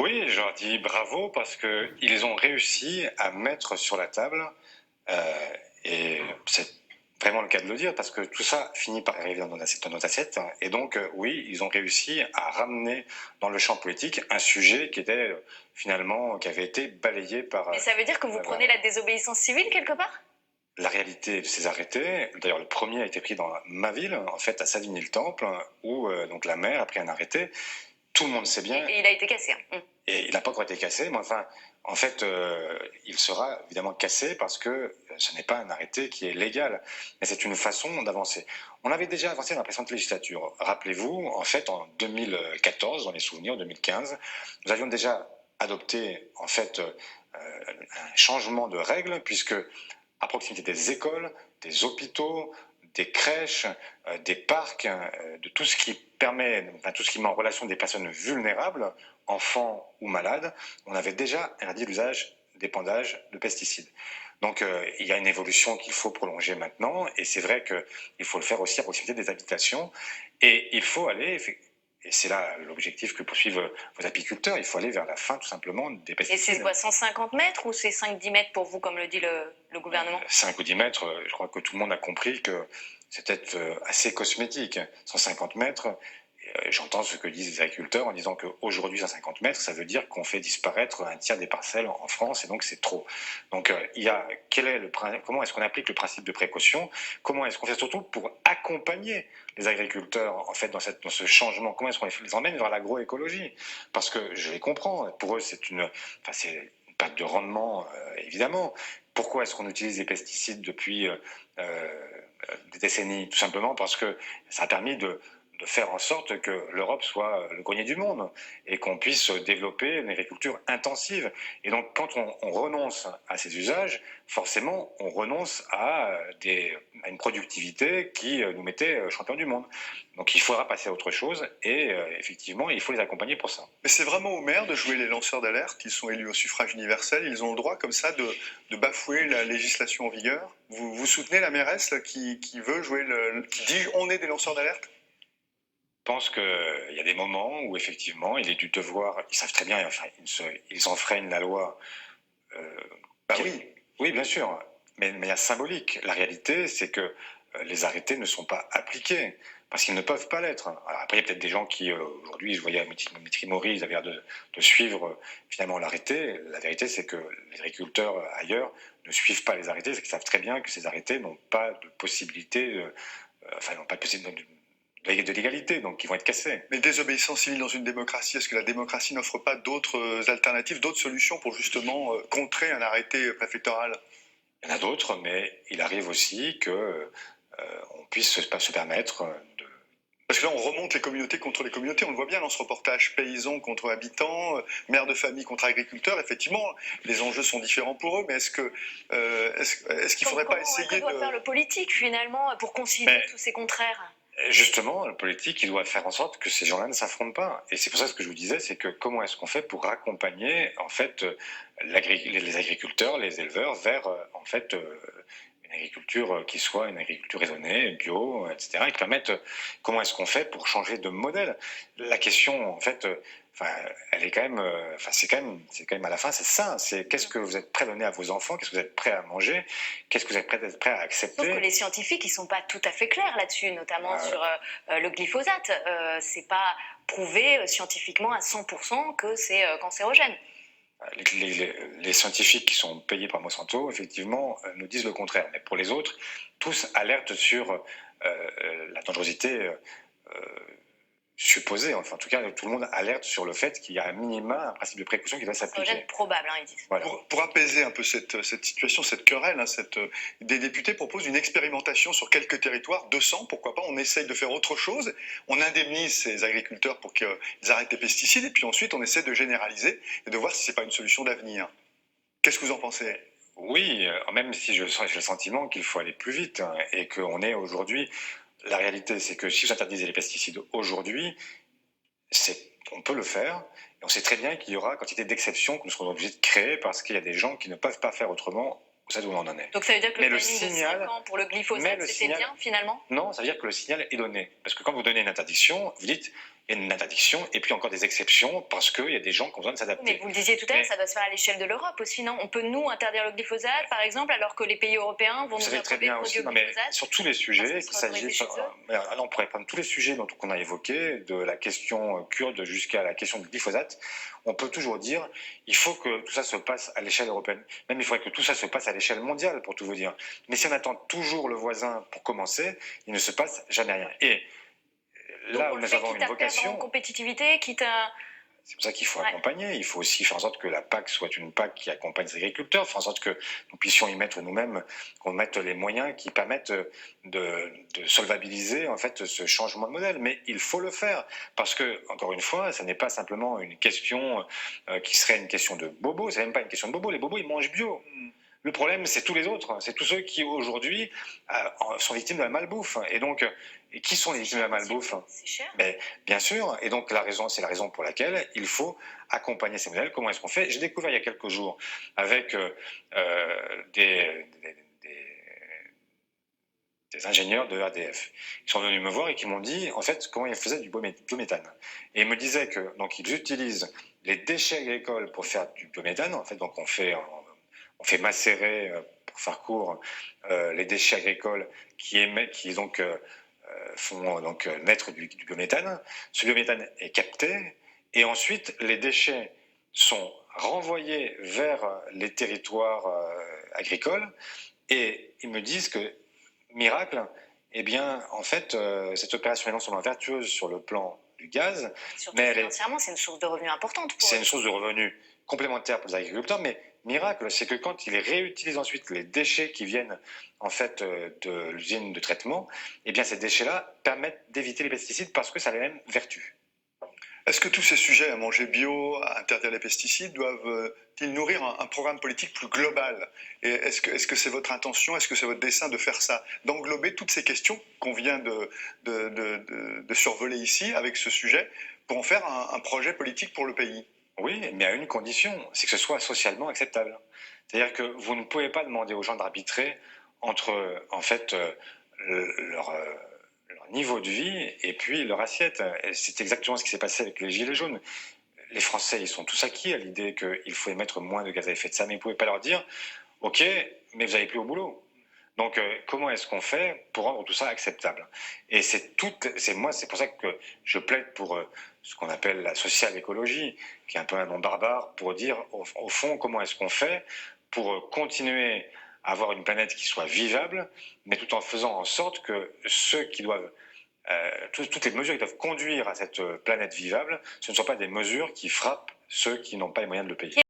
Oui, je leur dis bravo parce qu'ils ont réussi à mettre sur la table, euh, et c'est vraiment le cas de le dire, parce que tout ça finit par arriver dans notre assiette, et donc oui, ils ont réussi à ramener dans le champ politique un sujet qui était finalement, qui avait été balayé par Mais ça veut dire que vous prenez la désobéissance civile quelque part? la réalité de ces arrêtés. D'ailleurs, le premier a été pris dans ma ville, en fait, à Savigny-le-Temple, où donc la maire a pris un arrêté. Tout le monde sait bien. Et il a été cassé. Et il n'a pas encore été cassé, mais enfin, en fait, il sera évidemment cassé parce que ce n'est pas un arrêté qui est légal, mais c'est une façon d'avancer. On avait déjà avancé dans la précédente législature. Rappelez-vous, en fait, en 2014, dans les souvenirs, 2015, nous avions déjà adopté en fait un changement de règles, puisque à proximité des écoles, des hôpitaux, des crèches, des parcs, de tout ce qui permet, enfin, tout ce qui met en relation des personnes vulnérables, enfants ou malades, on avait déjà interdit l'usage d'épandage de pesticides. Donc il y a une évolution qu'il faut prolonger maintenant, et c'est vrai qu'il faut le faire aussi à proximité des habitations, et il faut aller, et c'est là l'objectif que poursuivent vos apiculteurs, il faut aller vers la fin tout simplement des Et pesticides. c'est quoi, 150 mètres ou c'est 5-10 mètres pour vous, comme le dit le gouvernement? 5 ou 10 mètres, je crois que tout le monde a compris que c'était assez cosmétique. 150 mètres, j'entends ce que disent les agriculteurs en disant qu'aujourd'hui 150 mètres, ça veut dire qu'on fait disparaître un tiers des parcelles en France, et donc c'est trop. Donc il y a comment est-ce qu'on applique le principe de précaution? Comment est-ce qu'on fait surtout pour accompagner les agriculteurs en fait dans ce changement? Comment est-ce qu'on les emmène vers l'agroécologie? Parce que je les comprends, pour eux c'est une perte de rendement évidemment. Pourquoi est-ce qu'on utilise des pesticides depuis des décennies? Tout simplement parce que ça a permis de faire en sorte que l'Europe soit le grenier du monde et qu'on puisse développer une agriculture intensive. Et donc, quand on renonce à ces usages, forcément, on renonce à une productivité qui nous mettait champion du monde. Donc, il faudra passer à autre chose, et effectivement, il faut les accompagner pour ça. Mais c'est vraiment aux maires de jouer les lanceurs d'alerte. Ils sont élus au suffrage universel. Ils ont le droit, comme ça, de bafouer la législation en vigueur. Vous soutenez la mairesse qui veut jouer qui dit on est des lanceurs d'alerte? Je pense qu'il y a des moments où effectivement il est du devoir, ils savent très bien, enfin ils enfreignent la loi. euh, Bah qui- oui. oui, bien sûr, mais il y a symbolique. La réalité, c'est que les arrêtés ne sont pas appliqués parce qu'ils ne peuvent pas l'être. Alors après, il y a peut-être des gens qui, aujourd'hui, je voyais à Mitri Mori, ils avaient l'air de suivre finalement l'arrêté. La vérité, c'est que les agriculteurs ailleurs ne suivent pas les arrêtés, c'est qu'ils savent très bien que ces arrêtés n'ont pas de possibilité, enfin, n'ont pas de possibilité de l'égalité, donc ils vont être cassés. Mais désobéissance civile dans une démocratie, est-ce que la démocratie n'offre pas d'autres alternatives, d'autres solutions pour justement contrer un arrêté préfectoral? Il y en a d'autres, mais il arrive aussi que on puisse se permettre de. Parce que là, on remonte les communautés contre les communautés. On le voit bien dans ce reportage, paysans contre habitants, mères de famille contre agriculteurs. Effectivement, les enjeux sont différents pour eux, mais est-ce qu'il ne faudrait pas essayer Que doit de... faire le politique, finalement, pour concilier tous ces contraires? Justement, le politique, il doit faire en sorte que ces gens-là ne s'affrontent pas. Et c'est pour ça que ce que je vous disais, c'est que comment est-ce qu'on fait pour accompagner en fait les agriculteurs, les éleveurs vers en fait une agriculture qui soit une agriculture raisonnée, bio, etc. Et qui permette comment est-ce qu'on fait pour changer de modèle. La question, en fait, enfin, elle est quand même, enfin, c'est quand même à la fin, c'est ça. C'est qu'est-ce que vous êtes prêt à donner à vos enfants, qu'est-ce que vous êtes prêt à manger, qu'est-ce que vous êtes prêt à accepter. Sauf que les scientifiques, ils sont pas tout à fait clairs là-dessus, notamment sur le glyphosate. C'est pas prouvé scientifiquement à 100% que c'est cancérogène. Les scientifiques qui sont payés par Monsanto, effectivement, nous disent le contraire. Mais pour les autres, tous alertent sur la dangerosité supposée. Enfin, en tout cas, tout le monde alerte sur le fait qu'il y a un minima, un principe de précaution qui doit s'appliquer. Cancérogène probable, ils disent. Voilà. Pour apaiser un peu cette situation, cette querelle, des députés proposent une expérimentation sur quelques territoires, 200, pourquoi pas, on essaye de faire autre chose, on indemnise ces agriculteurs pour qu'ils arrêtent les pesticides, et puis ensuite on essaie de généraliser et de voir si c'est pas une solution d'avenir. Qu'est-ce que vous en pensez? Oui, même si j'ai le sentiment qu'il faut aller plus vite, hein, et qu'on est aujourd'hui. La réalité, c'est que si vous interdisez les pesticides aujourd'hui, on peut le faire. Et on sait très bien qu'il y aura quantité d'exceptions que nous serons obligés de créer parce qu'il y a des gens qui ne peuvent pas faire autrement C'est d'où on en est. Donc ça veut dire que Mais le le timing de signal- 5 ans pour le mais glyphosate, le c'était signal- bien finalement? Non, ça veut dire que le signal est donné. Parce que quand vous donnez une interdiction, vous dites il y a une interdiction et puis encore des exceptions parce qu'il y a des gens qui ont besoin de Mais s'adapter. vous le disiez tout à l'heure, Mais- ça doit se faire à l'échelle de l'Europe aussi, non? On peut nous interdire le glyphosate, par exemple, alors que les pays européens vont Vous nous savez très approuver bien le aussi, produit au non, mais glyphosate. sur tous les Parce que sujets, ce qu'il sera s'agisse, autorisé chez eux. on pourrait prendre tous les sujets qu'on a évoqués, de la question kurde jusqu'à la question du glyphosate, on peut toujours dire il faut que tout ça se passe à l'échelle européenne. Même il faudrait que tout ça se passe à l'échelle mondiale, pour tout vous dire. Mais si on attend toujours le voisin pour commencer, il ne se passe jamais rien. Et Donc là on où le nous fait avons quitte une à perdre en vocation, compétitivité, quitte à... c'est pour ça qu'il faut Ouais. accompagner. Il faut aussi faire en sorte que la PAC soit une PAC qui accompagne les agriculteurs, faire en sorte que nous puissions y mettre nous-mêmes, qu'on mette les moyens qui permettent de solvabiliser en fait ce changement de modèle. Mais il faut le faire parce que, encore une fois, ce n'est pas simplement une question qui serait une question de bobos. C'est même pas une question de bobos. Les bobos, ils mangent bio. Le problème, c'est tous les autres. C'est tous ceux qui aujourd'hui sont victimes de la malbouffe. Et donc, et qui sont les victimes de la malbouffe? C'est cher. Mais bien sûr, et donc c'est la raison pour laquelle il faut accompagner ces modèles. Comment est-ce qu'on fait? J'ai découvert il y a quelques jours avec des ingénieurs de RDF qui sont venus me voir et qui m'ont dit en fait comment ils faisaient du biométhane. Et ils me disaient que donc ils utilisent les déchets agricoles pour faire du biométhane. En fait, donc on fait macérer, pour faire court, les déchets agricoles qui font donc naître du biométhane. Ce biométhane est capté et ensuite les déchets sont renvoyés vers les territoires agricoles et ils me disent que, miracle, eh bien, en fait, cette opération est non seulement vertueuse sur le plan du gaz, Surtout mais financièrement, c'est une source de revenus importante pour c'est eux. une source de revenus complémentaire pour les agriculteurs, mais miracle, c'est que quand ils réutilisent ensuite les déchets qui viennent en fait de l'usine de traitement, eh bien ces déchets-là permettent d'éviter les pesticides parce que ça a les mêmes vertus. Est-ce que tous ces sujets, à manger bio, à interdire les pesticides, doivent-ils nourrir un programme politique plus global? Et est-ce que c'est votre intention, est-ce que c'est votre dessein de faire ça, d'englober toutes ces questions qu'on vient de survoler ici avec ce sujet, pour en faire un projet politique pour le pays? Oui, mais à une condition, c'est que ce soit socialement acceptable. C'est-à-dire que vous ne pouvez pas demander aux gens d'arbitrer entre en fait leur niveau de vie et puis leur assiette. Et c'est exactement ce qui s'est passé avec les Gilets jaunes. Les Français, ils sont tous acquis à l'idée qu'il faut émettre moins de gaz à effet de serre, mais vous ne pouvez pas leur dire « Ok, mais vous n'allez plus au boulot ». Donc, comment est-ce qu'on fait pour rendre tout ça acceptable? Et c'est pour ça que je plaide pour ce qu'on appelle la social écologie, qui est un peu un nom barbare, pour dire au fond comment est-ce qu'on fait pour continuer à avoir une planète qui soit vivable, mais tout en faisant en sorte que ceux qui doivent toutes les mesures qui doivent conduire à cette planète vivable, ce ne sont pas des mesures qui frappent ceux qui n'ont pas les moyens de le payer.